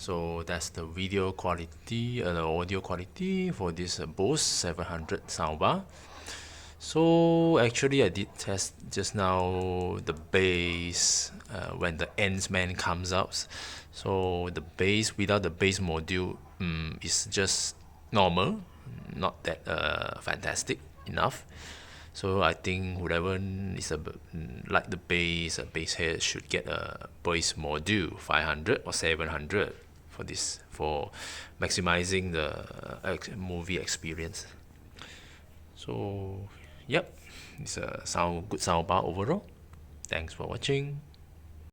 So that's the video quality, the audio quality for this Bose 700 soundbar. So actually I did test just now the bass when the Ends Man comes out. So the bass without the bass module is just normal, not that fantastic enough. So I think whoever is like the bass head should get a bass module 500 or 700 for this, for maximizing the movie experience. So, yep, it's a good soundbar overall. Thanks for watching.